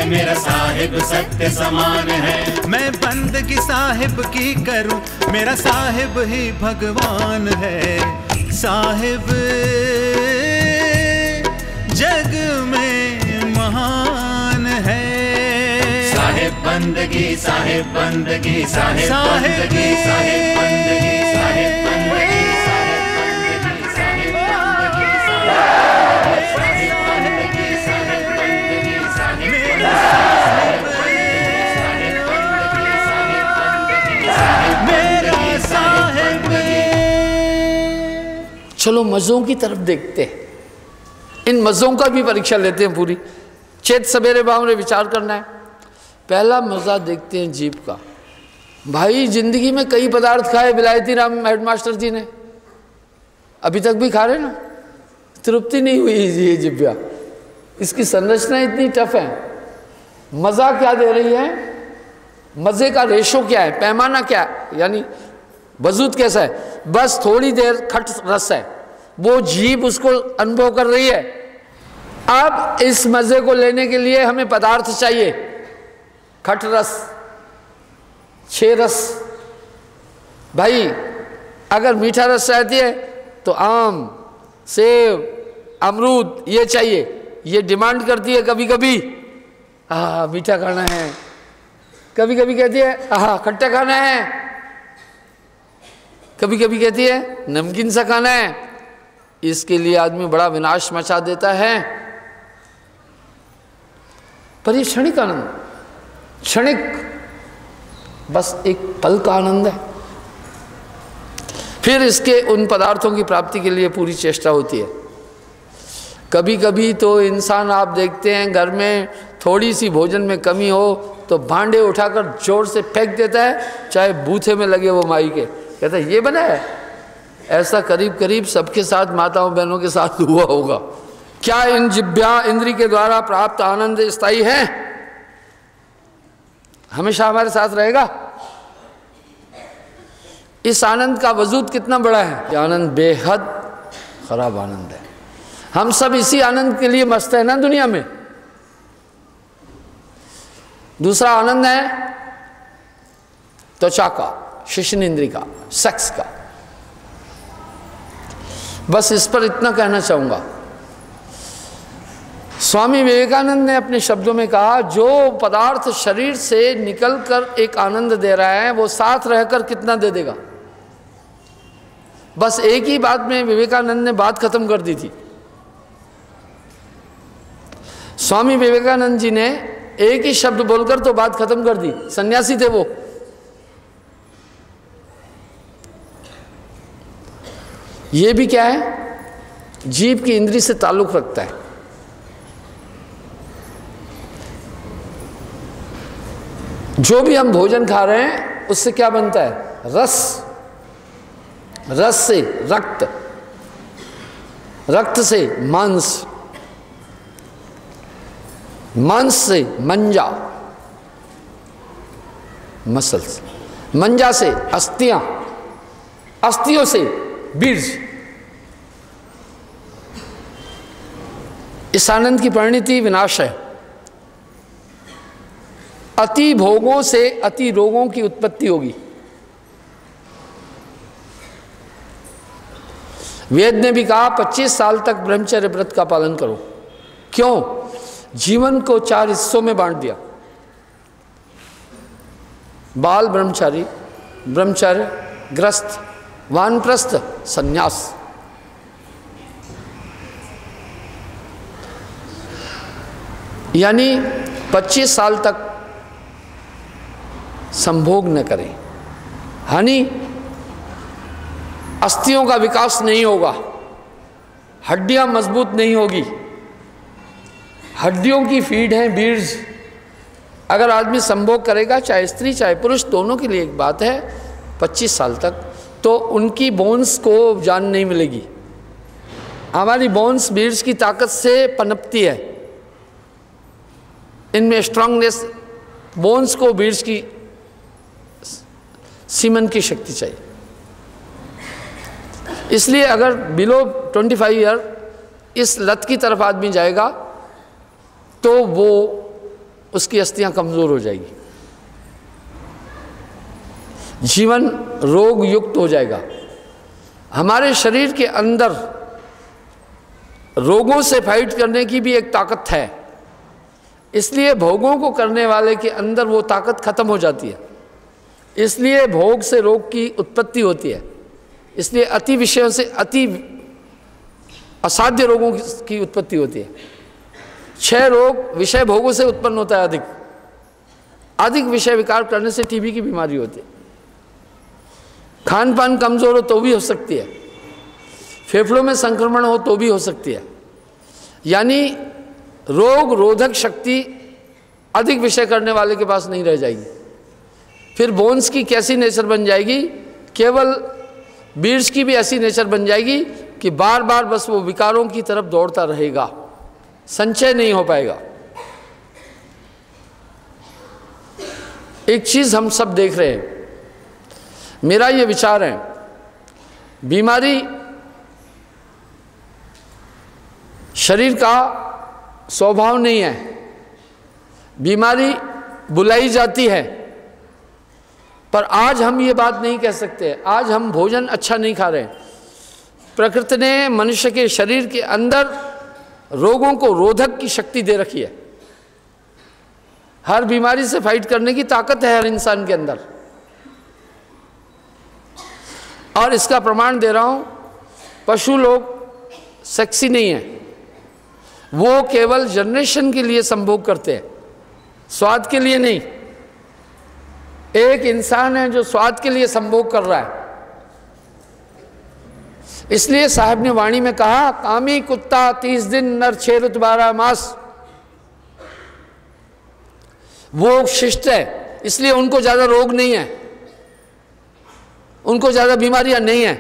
मेरा साहिब सत्य समान है। मैं बंदगी साहिब की करूं, मेरा साहिब ही भगवान है। साहिब जग में महान है। साहिब बंदगी, साहिब बंदगी, साहिब बंदगी, साहिब बंदगी, साहिब बंदगी, साहिब बंदगी, साहिब बंदगी, साहिब मेरा साहिब। चलो मज़ों की तरफ देखते हैं, इन मज़ों का भी परीक्षा लेते हैं पूरी। चेत सवेरे बावरे विचार करना है। पहला मज़ा देखते हैं जीभ का। भाई जिंदगी में कई पदार्थ खाए विलायती राम हेडमास्टर जी ने, अभी तक भी खा रहे ना, तृप्ति नहीं हुई ये जिब्या। इसकी संरचना इतनी टफ है। मज़ा क्या दे रही है, मज़े का रेशो क्या है, पैमाना क्या है, यानी वजूद कैसा है। बस थोड़ी देर खट रस है, वो जीभ उसको अनुभव कर रही है। अब इस मज़े को लेने के लिए हमें पदार्थ चाहिए, खट रस, छह रस। भाई अगर मीठा रस चाहती है तो आम, सेब, अमरूद ये चाहिए। ये डिमांड करती है कभी कभी मीठा खाना है, कभी कभी कहती है खट्टा खाना है, कभी कभी कहती है नमकीन सा खाना है। इसके लिए आदमी बड़ा विनाश मचा देता है। पर ये क्षणिक आनंद, क्षणिक, बस एक पल का आनंद है। फिर इसके उन पदार्थों की प्राप्ति के लिए पूरी चेष्टा होती है। कभी कभी तो इंसान आप देखते हैं घर में थोड़ी सी भोजन में कमी हो तो भांडे उठाकर जोर से फेंक देता है, चाहे बूथे में लगे वो माई के, कहता है ये बना है। ऐसा करीब करीब सबके साथ, माताओं बहनों के साथ हुआ होगा। क्या इन जिह्वा इंद्री के द्वारा प्राप्त आनंद स्थायी है, हमेशा हमारे साथ रहेगा? इस आनंद का वजूद कितना बड़ा है। ये आनंद बेहद खराब आनंद है। हम सब इसी आनंद के लिए मस्त है ना दुनिया में। दूसरा आनंद है त्वचा का, शिश्न इंद्री का, सेक्स का। बस इस पर इतना कहना चाहूंगा, स्वामी विवेकानंद ने अपने शब्दों में कहा, जो पदार्थ शरीर से निकलकर एक आनंद दे रहा है वो साथ रहकर कितना दे देगा। बस एक ही बात में विवेकानंद ने बात खत्म कर दी थी। स्वामी विवेकानंद जी ने एक ही शब्द बोलकर तो बात खत्म कर दी। सन्यासी थे वो। ये भी क्या है, जीभ की इंद्री से ताल्लुक रखता है। जो भी हम भोजन खा रहे हैं उससे क्या बनता है, रस, रस से रक्त, रक्त से मांस, मांस से मंजा, मसल्स, मंजा से अस्थियां, अस्थियों से बीज। इस आनंद की परिणति विनाश है। अति भोगों से अति रोगों की उत्पत्ति होगी। वेद ने भी कहा 25 साल तक ब्रह्मचर्य व्रत का पालन करो। क्यों? जीवन को 4 हिस्सों में बांट दिया। बाल ब्रह्मचारी, ब्रह्मचर्य, ग्रस्त, वानप्रस्थ, संन्यास। यानी 25 साल तक संभोग न करें, हानि, अस्थियों का विकास नहीं होगा, हड्डियां मजबूत नहीं होगी। हड्डियों की फीड है बीज। अगर आदमी संभोग करेगा, चाहे स्त्री चाहे पुरुष, दोनों के लिए एक बात है, 25 साल तक, तो उनकी बोन्स को जान नहीं मिलेगी। हमारी बोन्स बीज की ताकत से पनपती है, इनमें स्ट्रांगनेस, बोन्स को बीज की सीमन की शक्ति चाहिए। इसलिए अगर बिलो 25 ईयर इस लत की तरफ आदमी जाएगा तो वो उसकी अस्थियां कमज़ोर हो जाएगी, जीवन रोग युक्त हो जाएगा। हमारे शरीर के अंदर रोगों से फाइट करने की भी एक ताकत है, इसलिए भोगों को करने वाले के अंदर वो ताकत खत्म हो जाती है, इसलिए भोग से रोग की उत्पत्ति होती है, इसलिए अति विषयों से अति असाध्य रोगों की उत्पत्ति होती है। 6 रोग विषय भोगों से उत्पन्न होता है, अधिक विषय विकार करने से टीबी की बीमारी होती है। खान पान कमज़ोर हो तो भी हो सकती है, फेफड़ों में संक्रमण हो तो भी हो सकती है, यानी रोग रोधक शक्ति अधिक विषय करने वाले के पास नहीं रह जाएगी। फिर बोन्स की कैसी नेचर बन जाएगी, केवल बीड्स की भी ऐसी नेचर बन जाएगी कि बार बार बस वो विकारों की तरफ दौड़ता रहेगा, संचय नहीं हो पाएगा। एक चीज़ हम सब देख रहे हैं, मेरा ये विचार है, बीमारी शरीर का स्वभाव नहीं है, बीमारी बुलाई जाती है। पर आज हम ये बात नहीं कह सकते, आज हम भोजन अच्छा नहीं खा रहे। प्रकृति ने मनुष्य के शरीर के अंदर रोगों को रोधक की शक्ति दे रखी है, हर बीमारी से फाइट करने की ताकत है हर इंसान के अंदर। और इसका प्रमाण दे रहा हूं, पशु लोग सेक्सी नहीं है, वो केवल जनरेशन के लिए संभोग करते हैं, स्वाद के लिए नहीं। एक इंसान है जो स्वाद के लिए संभोग कर रहा है, इसलिए साहब ने वाणी में कहा, कामी कुत्ता 30 दिन नर 6 ऋतु 12 मास। वो शिष्ट है, इसलिए उनको ज़्यादा रोग नहीं है, उनको ज़्यादा बीमारियां नहीं है,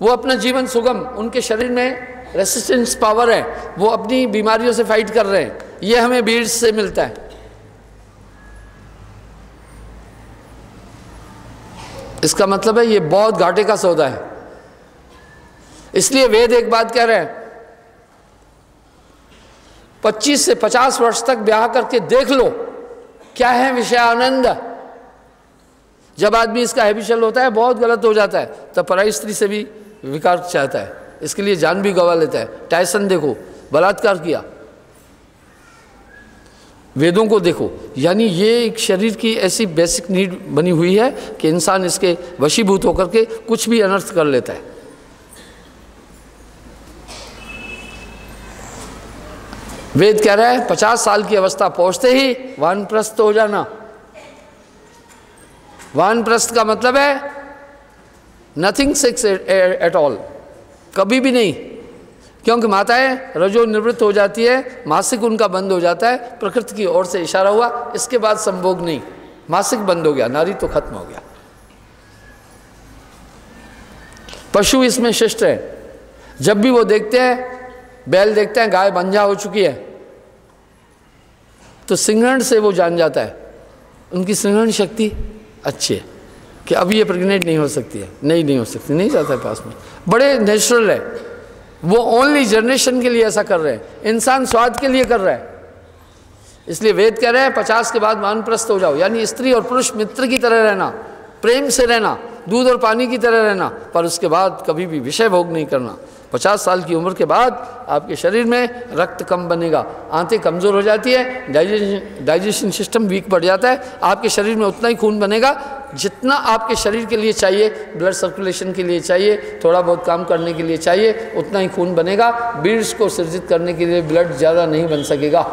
वो अपना जीवन सुगम, उनके शरीर में रेसिस्टेंस पावर है, वो अपनी बीमारियों से फाइट कर रहे हैं। ये हमें बीड्स से मिलता है। इसका मतलब है ये बहुत घाटे का सौदा है। इसलिए वेद एक बात कह रहे हैं, 25 से 50 वर्ष तक ब्याह करके देख लो क्या है विषय आनंद। जब आदमी इसका हैबिचुअल होता है, बहुत गलत हो जाता है, तब पराई स्त्री से भी विकार चाहता है, इसके लिए जान भी गंवा लेता है। टायसन देखो, बलात्कार किया। वेदों को देखो, यानी ये एक शरीर की ऐसी बेसिक नीड बनी हुई है कि इंसान इसके वशीभूत होकर के कुछ भी अनर्थ कर लेता है। वेद कह रहा है 50 साल की अवस्था पहुंचते ही वानप्रस्थ हो जाना। वानप्रस्थ का मतलब है नथिंग सेक्स एट ऑल, कभी भी नहीं, क्योंकि माताएं रजो निवृत्त हो जाती है, मासिक उनका बंद हो जाता है, प्रकृति की ओर से इशारा हुआ, इसके बाद संभोग नहीं, मासिक बंद हो गया, नारी तो खत्म हो गया। पशु इसमें शिष्ट है, जब भी वो देखते हैं, बैल देखते हैं गाय बंझा हो चुकी है, तो सिंहरण से वो जान जाता है, उनकी सिंहरण शक्ति अच्छी है कि अब ये प्रेग्नेंट नहीं हो सकती है, नहीं हो सकती, नहीं जाता है पास में, बड़े नेचुरल है। वो ओनली जनरेशन के लिए ऐसा कर रहे हैं, इंसान स्वाद के लिए कर रहा है। इसलिए वेद कह रहे हैं 50 के बाद वानप्रस्थ हो जाओ, यानी स्त्री और पुरुष मित्र की तरह रहना, प्रेम से रहना, दूध और पानी की तरह रहना, पर उसके बाद कभी भी विषय भोग नहीं करना। 50 साल की उम्र के बाद आपके शरीर में रक्त कम बनेगा, आंतें कमज़ोर हो जाती है, डाइजेशन सिस्टम वीक बढ़ जाता है, आपके शरीर में उतना ही खून बनेगा जितना आपके शरीर के लिए चाहिए, ब्लड सर्कुलेशन के लिए चाहिए, थोड़ा बहुत काम करने के लिए चाहिए, उतना ही खून बनेगा। बीड्स को सृजित करने के लिए ब्लड ज़्यादा नहीं बन सकेगा,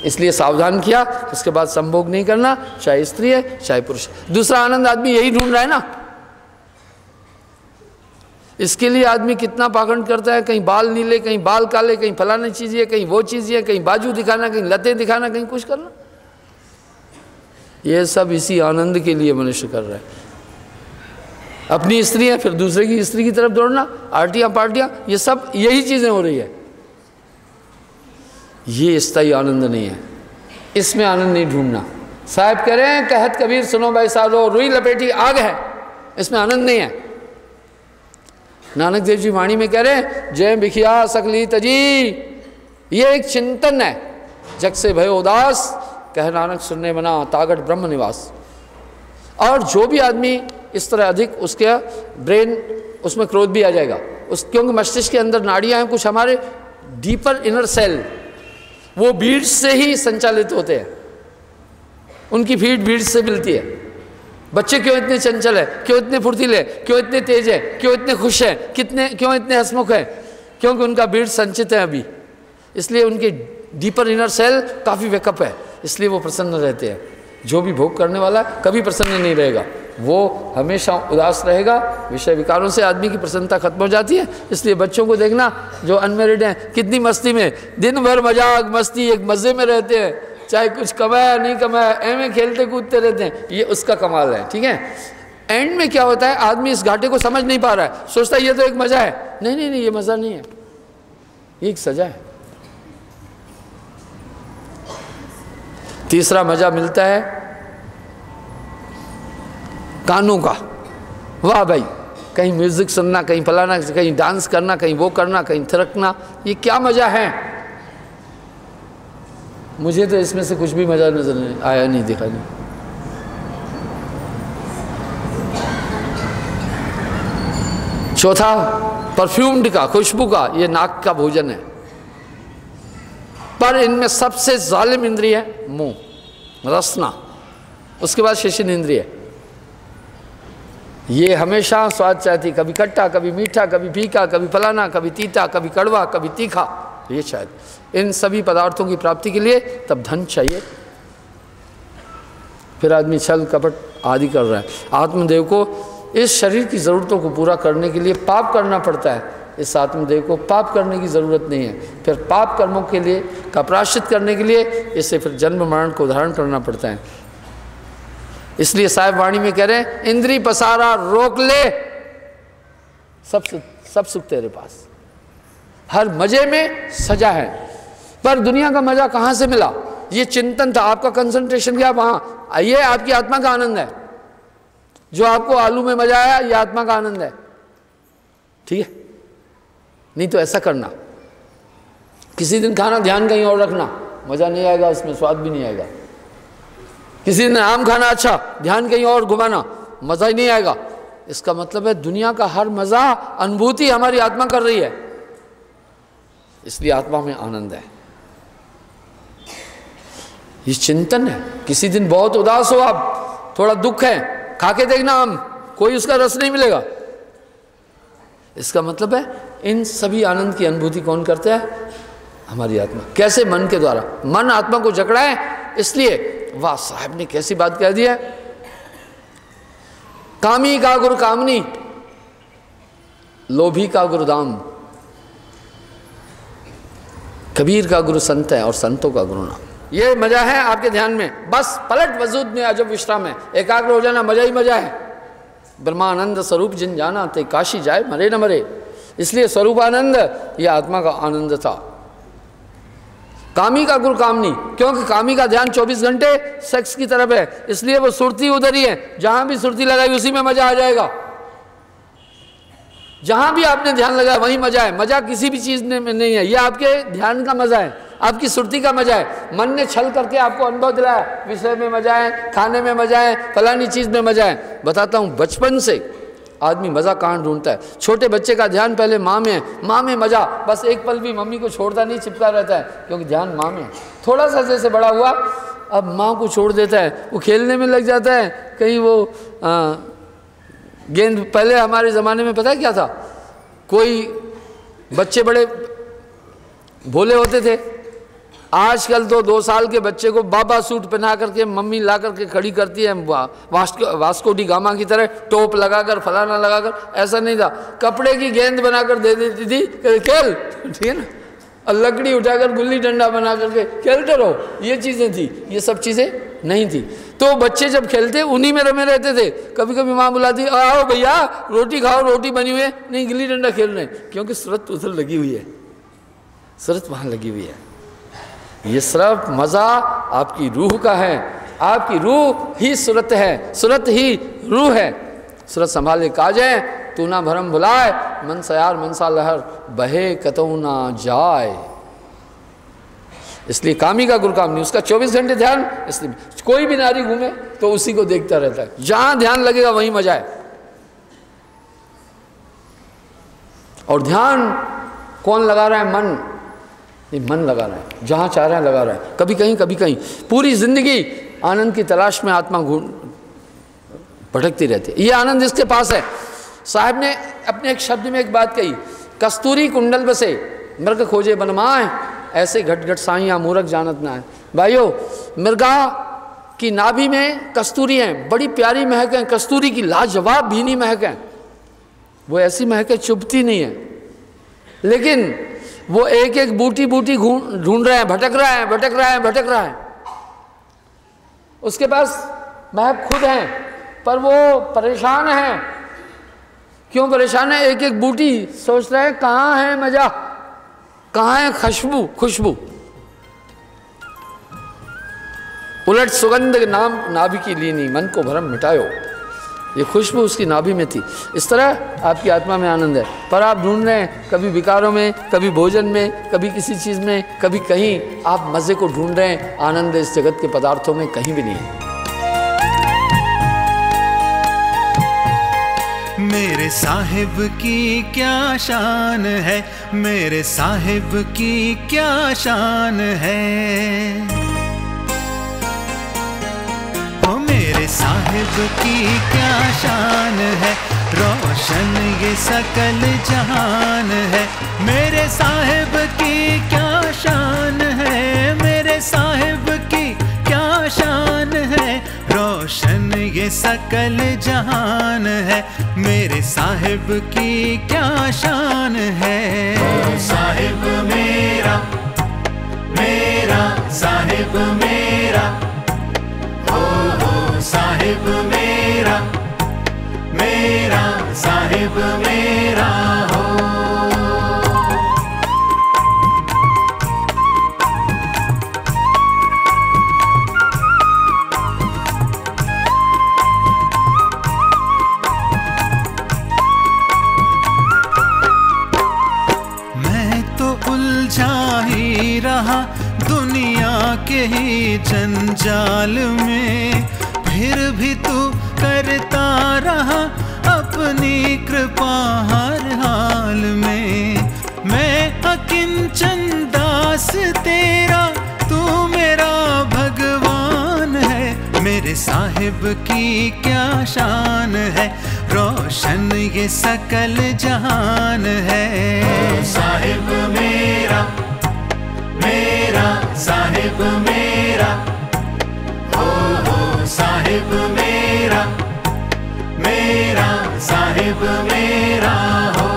इसलिए सावधान किया। उसके बाद संभोग नहीं करना, चाहे स्त्री है चाहे पुरुष। दूसरा आनंद आदमी यही ढूंढ रहा है ना, इसके लिए आदमी कितना पाखंड करता है, कहीं बाल नीले, कहीं बाल काले, कहीं फलानी चीज़ है, कहीं वो चीज़ है, कहीं बाजू दिखाना, कहीं लतें दिखाना, कहीं कुछ करना। ये सब इसी आनंद के लिए मनुष्य कर रहा है। अपनी स्त्री है, फिर दूसरे की स्त्री की तरफ दौड़ना, आर्टियाँ पार्टियाँ, ये सब यही चीज़ें हो रही है। ये स्थायी आनंद नहीं है, इसमें आनंद नहीं ढूंढना। साहब कह रहे हैं, कहत कबीर सुनो भाई साधो, रुई लपेटी आग है, इसमें आनंद नहीं है। नानक देव जी वाणी में कह रहे हैं, जय बिखिया सकली तजी, ये एक चिंतन है, जग से भयो उदास, कह नानक सुनने मना तागट ब्रह्म निवास। और जो भी आदमी इस तरह अधिक, उसके ब्रेन, उसमें क्रोध भी आ जाएगा, क्योंकि मस्तिष्क के अंदर नाड़ियाँ हैं कुछ हमारे डीपर इनर सेल, वो बीड्स से ही संचालित होते हैं, उनकी फीड बीड्स से मिलती है। बच्चे क्यों इतने चंचल है, क्यों इतने फुर्तीले, क्यों इतने तेज है, क्यों इतने खुश हैं, क्यों इतने हंसमुख हैं? क्योंकि उनका बीड्स संचित है अभी, इसलिए उनके डीपर इनर सेल काफ़ी वेकअप है, इसलिए वो प्रसन्न रहते हैं। जो भी भोग करने वाला कभी प्रसन्न नहीं रहेगा, वो हमेशा उदास रहेगा। विषय विकारों से आदमी की प्रसन्नता खत्म हो जाती है। इसलिए बच्चों को देखना जो अनमेरिड हैं, कितनी मस्ती में, दिन भर मजाक मस्ती, एक मज़े में रहते हैं, चाहे कुछ कमाया नहीं कमाया, ऐਵੇਂ खेलते कूदते रहते हैं, ये उसका कमाल है। ठीक है, एंड में क्या होता है, आदमी इस घाटे को समझ नहीं पा रहा है, सोचता है ये तो एक मज़ा है। नहीं नहीं नहीं, ये मज़ा नहीं है, ये एक सजा है। तीसरा मज़ा मिलता है कानों का। वाह भाई, कहीं म्यूज़िक सुनना, कहीं फलाना, कहीं डांस करना, कहीं वो करना, कहीं थिरकना, ये क्या मज़ा है। मुझे तो इसमें से कुछ भी मज़ा नजर नहीं आया, नहीं दिखा नहीं। चौथा परफ्यूम्ड का, खुशबू का, ये नाक का भोजन है। पर इनमें सबसे जालिम इंद्रिय है मुंह, रसना, उसके बाद शेषन इंद्रिय। ये हमेशा स्वाद चाहती, कभी खट्टा, कभी मीठा, कभी फीका, कभी फलाना, कभी तीता, कभी कड़वा, कभी तीखा। ये शायद इन सभी पदार्थों की प्राप्ति के लिए तब धन चाहिए। फिर आदमी छल कपट आदि कर रहा है। आत्मदेव को इस शरीर की ज़रूरतों को पूरा करने के लिए पाप करना पड़ता है। इस आत्मदेव को पाप करने की ज़रूरत नहीं है। फिर पाप कर्मों के लिए का प्रायश्चित करने के लिए इसे फिर जन्म मरण को धारण करना पड़ता है। इसलिए साहिब वाणी में कह रहे हैं, इंद्री पसारा रोक ले, सब सुख तेरे पास। हर मजे में सजा है। पर दुनिया का मजा कहाँ से मिला? ये चिंतन था, आपका कंसंट्रेशन गया वहाँ। ये आपकी आत्मा का आनंद है। जो आपको आलू में मजा आया, ये आत्मा का आनंद है। ठीक है, नहीं तो ऐसा करना, किसी दिन खाना ध्यान कहीं और रखना, मजा नहीं आएगा, उसमें स्वाद भी नहीं आएगा। किसी दिन आम खाना, अच्छा, ध्यान कहीं और घुमाना, मजा ही नहीं आएगा। इसका मतलब है दुनिया का हर मजा अनुभूति हमारी आत्मा कर रही है, इसलिए आत्मा में आनंद है। ये चिंतन है। किसी दिन बहुत उदास हो आप, थोड़ा दुख है, खा के देखना आम, कोई उसका रस नहीं मिलेगा। इसका मतलब है इन सभी आनंद की अनुभूति कौन करता है? हमारी आत्मा। कैसे? मन के द्वारा। मन आत्मा को जकड़ा है, इसलिए वाह साहब ने कैसी बात कह दी है, कामी का गुरु कामनी, लोभी का गुरु दाम, कबीर का गुरु संत है और संतों का गुरु नाम। ये मजा है आपके ध्यान में। बस पलट वजूद में अजब विश्राम है, एकाग्र हो जाना, मजा ही मजा है। ब्रह्मानंद स्वरूप जिन जाना ते काशी जाए मरे न मरे। इसलिए स्वरूप आनंद यह आत्मा का आनंद था। कामी का गुरु कामनी, क्योंकि कामी का ध्यान 24 घंटे सेक्स की तरफ है, इसलिए वो सुरती उधर ही है। जहां भी सुरती लगाई उसी में मजा आ जाएगा। जहां भी आपने ध्यान लगाया वहीं मजा है। मजा किसी भी चीज में नहीं है, यह आपके ध्यान का मजा है, आपकी सुरती का मजा है। मन ने छल करके आपको अनुभव दिलाया, विषय में मजा है, खाने में मजा है, फलानी चीज में मजा है। बताता हूं, बचपन से आदमी मजा कहाँ ढूंढता है। छोटे बच्चे का ध्यान पहले माँ में है, माँ में मजा, बस एक पल भी मम्मी को छोड़ता नहीं, चिपका रहता है, क्योंकि ध्यान माँ में है। थोड़ा सा जैसे बड़ा हुआ, अब माँ को छोड़ देता है, वो खेलने में लग जाता है, कहीं वो गेंद। पहले हमारे ज़माने में पता है क्या था, कोई बच्चे बड़े भोले होते थे। आजकल तो 2 साल के बच्चे को बाबा सूट पहना करके मम्मी ला करके खड़ी करती है, वास्को डी गामा की तरह टोप लगाकर, फलाना लगाकर। ऐसा नहीं था, कपड़े की गेंद बनाकर दे देती थी, खेल, ठीक है ना, और लकड़ी उठाकर गुल्ली डंडा बना करके खेलते रहो। ये चीज़ें थी, ये सब चीज़ें नहीं थी। तो बच्चे जब खेलते उन्हीं में रमे रहते थे। कभी कभी माँ बुलाती, आओ भैया रोटी खाओ, रोटी बनी हुई है, नहीं गिल्ली डंडा खेल रहे हैं, क्योंकि सूरत उधर लगी हुई है, सूरत वहाँ लगी हुई है। ये सिर्फ मज़ा आपकी रूह का है, आपकी रूह ही सूरत है, सूरत ही रूह है। सूरत संभाले काजे, तू ना भरम भुलाए, मन सयार मनसा लहर बहे कतौ ना जाए। इसलिए काम ही का गुरु काम नहीं, उसका 24 घंटे ध्यान। इसलिए कोई भी नारी घूमे तो उसी को देखता रहता है, जहां ध्यान लगेगा वहीं मजा है। और ध्यान कौन लगा रहा है? मन, ये मन लगा रहा है, जहां चाह रहा है लगा रहा है, कभी कहीं कभी कहीं। पूरी जिंदगी आनंद की तलाश में आत्मा भटकती रहती है। ये आनंद इसके पास है। साहब ने अपने एक शब्द में एक बात कही, कस्तूरी कुंडल बसे मृग खोजे बनमाए, ऐसे घट घट साइयां मूर्ख जानत ना है। भाइयों, मृगा की नाभि में कस्तूरी है, बड़ी प्यारी महक है, कस्तूरी की लाजवाब भीनी महक है। वो ऐसी महक है चुभती नहीं है, लेकिन वो एक एक बूटी बूटी ढूंढ रहे हैं, भटक रहा है, भटक रहा है, भटक रहा है। उसके पास महक खुद है, पर वो परेशान है। क्यों परेशान है? एक एक बूटी सोच रहा है कहाँ है मजा, कहाँ है खुशबू, खुशबू। उलट सुगंध नाम नाभि की लीनी, मन को भरम मिटायो। ये खुशबू उसकी नाभि में थी। इस तरह आपकी आत्मा में आनंद है, पर आप ढूंढ रहे हैं कभी विकारों में, कभी भोजन में, कभी किसी चीज़ में, कभी कहीं। आप मज़े को ढूंढ रहे हैं, आनंद इस जगत के पदार्थों में कहीं भी नहीं है। मेरे साहिब की क्या शान है, मेरे साहिब की क्या शान है, ओ मेरे साहिब की क्या शान है, रोशन ये सकल जहान है। मेरे साहिब की क्या शान है, मेरे साहिब की क्या शान है, रोशन ये सकल जहान है। मेरे साहिब की क्या शान है। ओ साहिब मेरा, मेरा साहिब मेरा, हो साहिब मेरा, मेरा साहिब मेरा हो। उलझा ही रहा दुनिया के ही जंजाल में, फिर भी तू करता रहा अपनी कृपा हर हाल में। मैं अकिंचन दास तेरा, तू मेरा भगवान है। मेरे साहिब की क्या शान है, रोशन ये सकल जहान है। ओ साहिब मेरा, मेरा साहिब मेरा, हो साहिब मेरा, मेरा साहिब मेरा हो।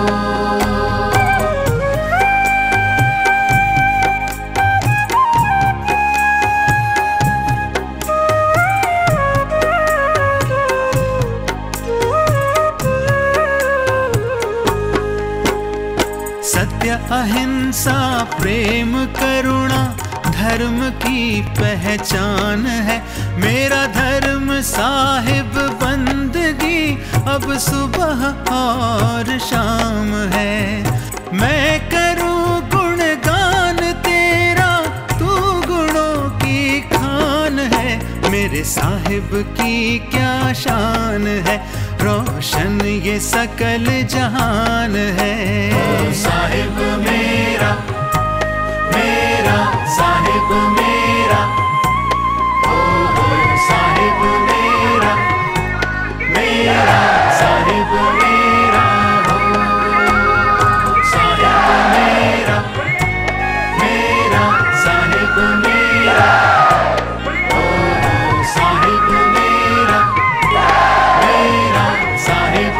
सत्य अहिंसा प्रेम करुणा धर्म की पहचान है। मेरा धर्म साहिब बंदगी अब सुबह और शाम है। मैं करूं गुणगान तेरा, तू गुणों की खान है। मेरे साहिब की क्या शान है, रोशन ये सकल जहान है। ओ साहिब मेरा, मेरा साहिब मेरा, हो साहिब मेरा, मेरा साहिब मेरा हो। साहिब मेरा, मेरा साहिब मेरा, हो साहिब मेरा, मेरा साहिब